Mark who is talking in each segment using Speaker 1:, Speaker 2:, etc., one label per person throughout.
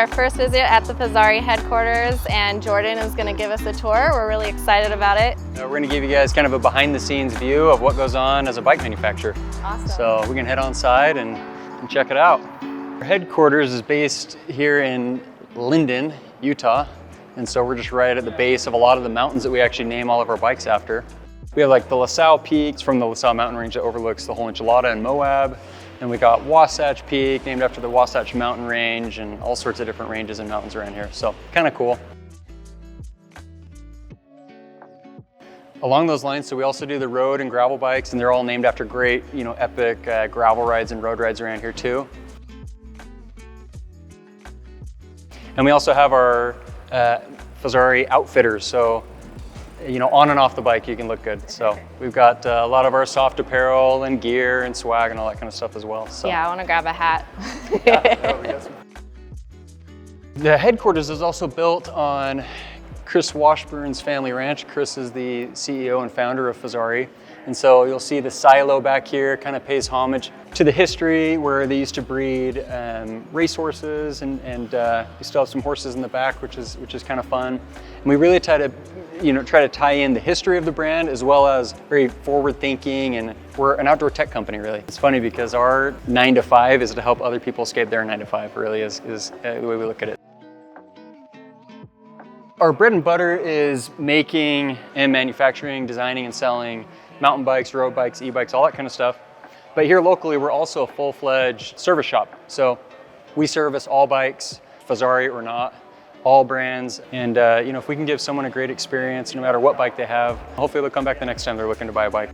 Speaker 1: our first visit at the Fezzari headquarters, and Jordan is going to give us a tour. We're really excited about it.
Speaker 2: We're going to give you guys kind of a behind-the-scenes view of what goes on as a bike manufacturer.
Speaker 1: Awesome.
Speaker 2: So we can head on side and check it out. Our headquarters is based here in Linden, Utah, and so we're just right at the base of a lot of the mountains that we actually name all of our bikes after. We have like the LaSalle Peaks from the LaSalle mountain range that overlooks the whole enchilada in Moab. And we got Wasatch Peak, named after the Wasatch Mountain Range, and all sorts of different ranges and mountains around here. So kind of cool. Along those lines, so we also do the road and gravel bikes, and they're all named after great, epic gravel rides and road rides around here too. And we also have our Fezzari outfitters. So on and off the bike, you can look good. So we've got a lot of our soft apparel and gear and swag and all that kind of stuff as well. So.
Speaker 1: Yeah, I want to grab a hat.
Speaker 2: The headquarters is also built on Chris Washburn's family ranch. Chris is the CEO and founder of Fezzari. And so you'll see the silo back here kind of pays homage to the history where they used to breed racehorses, and we still have some horses in the back, which is kind of fun. And we really try to tie in the history of the brand as well as very forward thinking, and we're an outdoor tech company really. It's funny because our 9 to 5 is to help other people escape their 9 to 5 really is the way we look at it. Our bread and butter is making and manufacturing, designing and selling mountain bikes, road bikes, e-bikes, all that kind of stuff. But here locally, we're also a full-fledged service shop. So we service all bikes, Fezzari or not, all brands. And if we can give someone a great experience, no matter what bike they have, hopefully they'll come back the next time they're looking to buy a bike.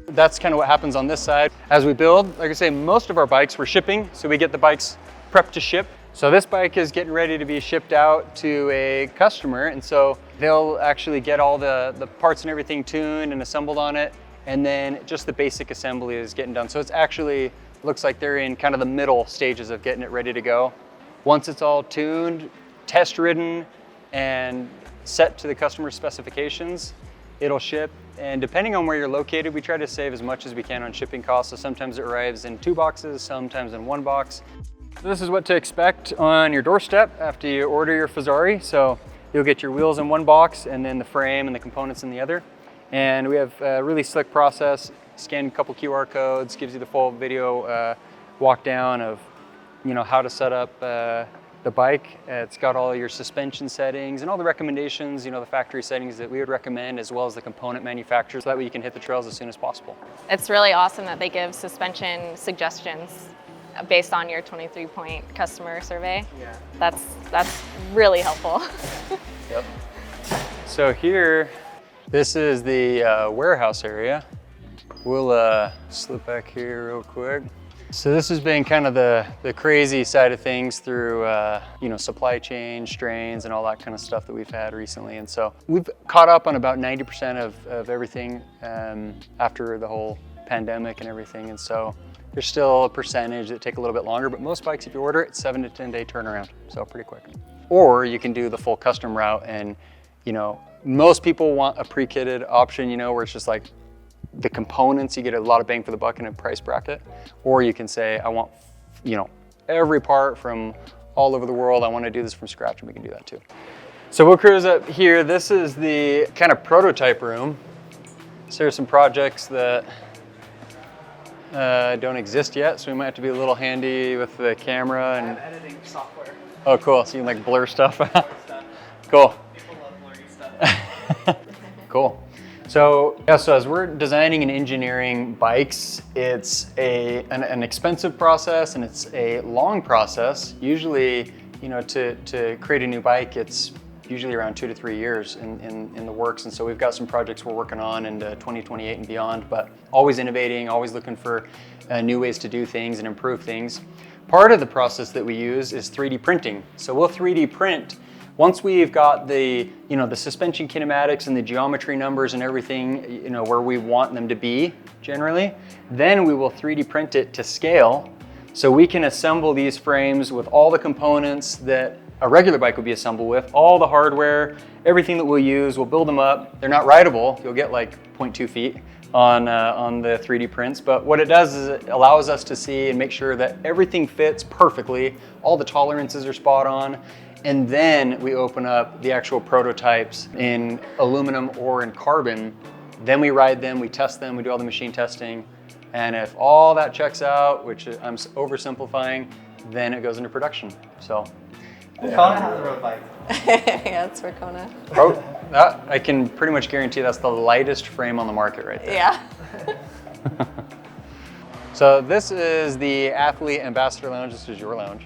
Speaker 2: That's kind of what happens on this side. As we build, like I say, most of our bikes we're shipping, so we get the bikes prepped to ship. So this bike is getting ready to be shipped out to a customer, and so they'll actually get all the parts and everything tuned and assembled on it, and then just the basic assembly is getting done. So it's actually looks like they're in kind of the middle stages of getting it ready to go. Once it's all tuned, test ridden, and set to the customer's specifications, it'll ship. And depending on where you're located, we try to save as much as we can on shipping costs. So sometimes it arrives in 2 boxes, sometimes in 1 box. This is what to expect on your doorstep after you order your Fezzari. So you'll get your wheels in 1 box and then the frame and the components in the other. And we have a really slick process. Scan a couple QR codes, gives you the full video walk down of how to set up the bike. It's got all your suspension settings and all the recommendations, the factory settings that we would recommend, as well as the component manufacturers, so that way you can hit the trails as soon as possible.
Speaker 1: It's really awesome that they give suspension suggestions based on your 23-point customer survey.
Speaker 2: Yeah.
Speaker 1: That's really helpful.
Speaker 2: Yep. So here, this is the warehouse area. We'll slip back here real quick. So this has been kind of the crazy side of things through supply chain strains and all that kind of stuff that we've had recently. And so we've caught up on about 90% of everything after the whole pandemic and everything. And so there's still a percentage that take a little bit longer, but most bikes, if you order it, 7 to 10 day turnaround, so pretty quick. Or you can do the full custom route, and most people want a pre-kitted option, where it's just like the components, you get a lot of bang for the buck in a price bracket. Or you can say, I want, every part from all over the world, I want to do this from scratch, and we can do that too. So we'll cruise up here. This is the kind of prototype room. So there's some projects that don't exist yet, so we might have to be a little handy with the camera. And
Speaker 3: I have editing software.
Speaker 2: Oh, cool. So you can blur stuff. Cool.
Speaker 3: People love blurry stuff.
Speaker 2: Cool. So as we're designing and engineering bikes, it's an expensive process, and it's a long process. Usually, to create a new bike, it's usually around 2 to 3 years in the works. And so we've got some projects we're working on into 2028 and beyond, but always innovating, always looking for new ways to do things and improve things. Part of the process that we use is 3D printing. So we'll 3D print once we've got the suspension kinematics and the geometry numbers and everything, where we want them to be generally, then we will 3D print it to scale, so we can assemble these frames with all the components that a regular bike would be assembled with, all the hardware, everything that we'll use. We'll build them up. They're not rideable. You'll get like 0.2 feet, on the 3D prints. But what it does is it allows us to see and make sure that everything fits perfectly, all the tolerances are spot on, and then we open up the actual prototypes in aluminum or in carbon. Then we ride them, we test them, we do all the machine testing, and if all that checks out, which I'm oversimplifying, then it goes into production. So.
Speaker 3: Kona has a road bike.
Speaker 1: Yeah, it's for Kona.
Speaker 2: Oh, that, I can pretty much guarantee that's the lightest frame on the market right there.
Speaker 1: Yeah.
Speaker 2: So this is the Athlete Ambassador Lounge. This is your lounge.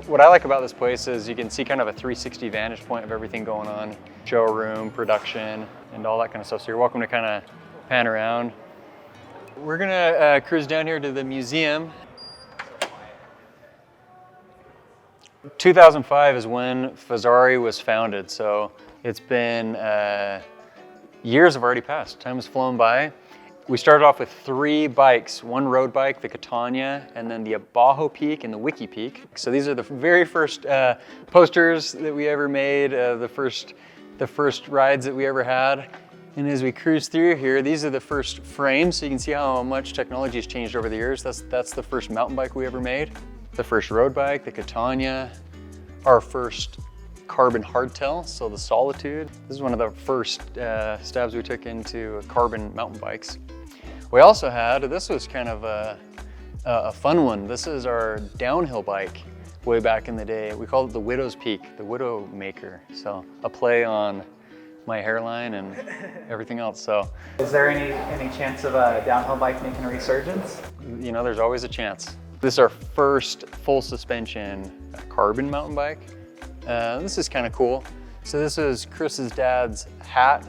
Speaker 2: What I like about this place is you can see kind of a 360 vantage point of everything going on. Showroom, production, and all that kind of stuff. So you're welcome to kind of pan around. We're gonna cruise down here to the museum. 2005 is when Fezzari was founded, so it's been years have already passed. Time has flown by. We started off with 3 bikes, one road bike, the Catania, and then the Abajo Peak and the Wiki Peak. So these are the very first posters that we ever made, the first rides that we ever had. And as we cruise through here, these are the first frames, so you can see how much technology has changed over the years. That's the first mountain bike we ever made. The first road bike, the Catania, our first carbon hardtail, so the Solitude. This is one of the first stabs we took into carbon mountain bikes. We also had, this was kind of a fun one. This is our downhill bike way back in the day. We called it the Widow's Peak, the Widow Maker. So a play on my hairline and everything else. So,
Speaker 3: Is there any chance of a downhill bike making a resurgence?
Speaker 2: you know, there's always a chance. This is our first full suspension carbon mountain bike. This is kind of cool. So this is Chris's dad's hat.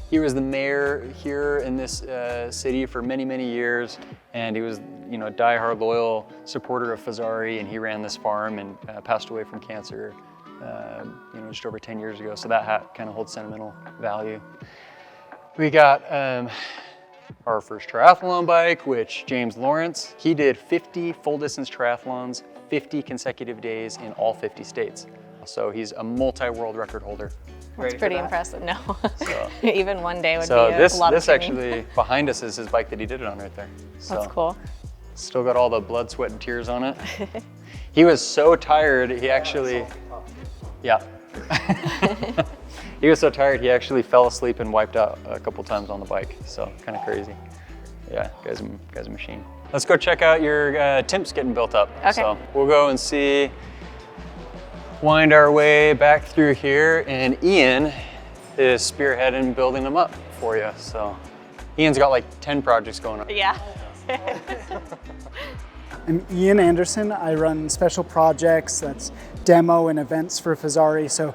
Speaker 2: He was the mayor here in this city for many, many years, and he was, you know, a diehard loyal supporter of Fezzari, and he ran this farm and passed away from cancer, you know, just over 10 years ago. So that hat kind of holds sentimental value. We got our first triathlon bike, which James Lawrence, he did 50 full distance triathlons, 50 consecutive days in all 50 states. So he's a multi-world record holder.
Speaker 1: That's pretty impressive. No,
Speaker 2: So,
Speaker 1: even one day would
Speaker 2: so
Speaker 1: be a
Speaker 2: this
Speaker 1: lot of training.
Speaker 2: actually behind us is his bike that he did it on right there. So
Speaker 1: That's cool.
Speaker 2: Still got all the blood, sweat, and tears on it. He was so tired, he actually, yeah. He was so tired, he actually fell asleep and wiped out a couple times on the bike. So kind of crazy. Yeah, guy's a machine. Let's go check out your Timps getting built up.
Speaker 1: Okay.
Speaker 2: So we'll go and see, wind our way back through here, and Ian is spearheading building them up for you. So Ian's got like 10 projects going on.
Speaker 1: Yeah.
Speaker 4: I'm Ian Anderson. I run special projects, that's demo and events for Fezzari. So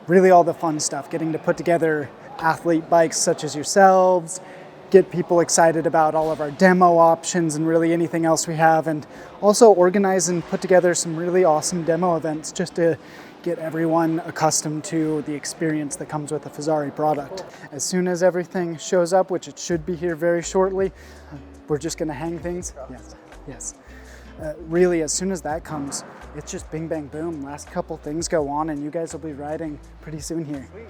Speaker 4: really all the fun stuff, getting to put together athlete bikes such as yourselves, get people excited about all of our demo options and really anything else we have, and also organize and put together some really awesome demo events just to get everyone accustomed to the experience that comes with a Fezzari product. As soon as everything shows up, which it should be here very shortly, we're just gonna hang things. Yes, yes. Really, as soon as that comes, it's just bing, bang, boom. Last couple things go on and you guys will be riding pretty soon here.
Speaker 3: Sweet.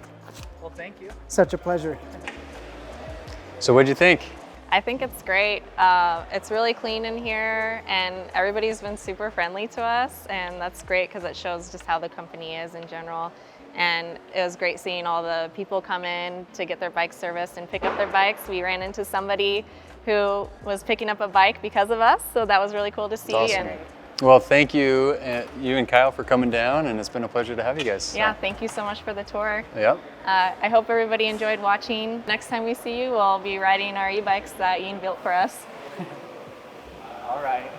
Speaker 3: Well, thank you.
Speaker 4: Such a pleasure.
Speaker 2: So what'd you think?
Speaker 1: I think it's great. It's really clean in here, and everybody's been super friendly to us, and that's great because it shows just how the company is in general. And it was great seeing all the people come in to get their bikes serviced and pick up their bikes. We ran into somebody who was picking up a bike because of us, so that was really cool to see.
Speaker 2: Awesome.
Speaker 1: And
Speaker 2: Well, thank you, you and Kyle, for coming down, and it's been a pleasure to have you guys. So.
Speaker 1: yeah, thank you so much for the tour.
Speaker 2: Yep.
Speaker 1: I hope everybody enjoyed watching. Next time we see you, we'll be riding our e-bikes that Ian built for us.
Speaker 3: All right.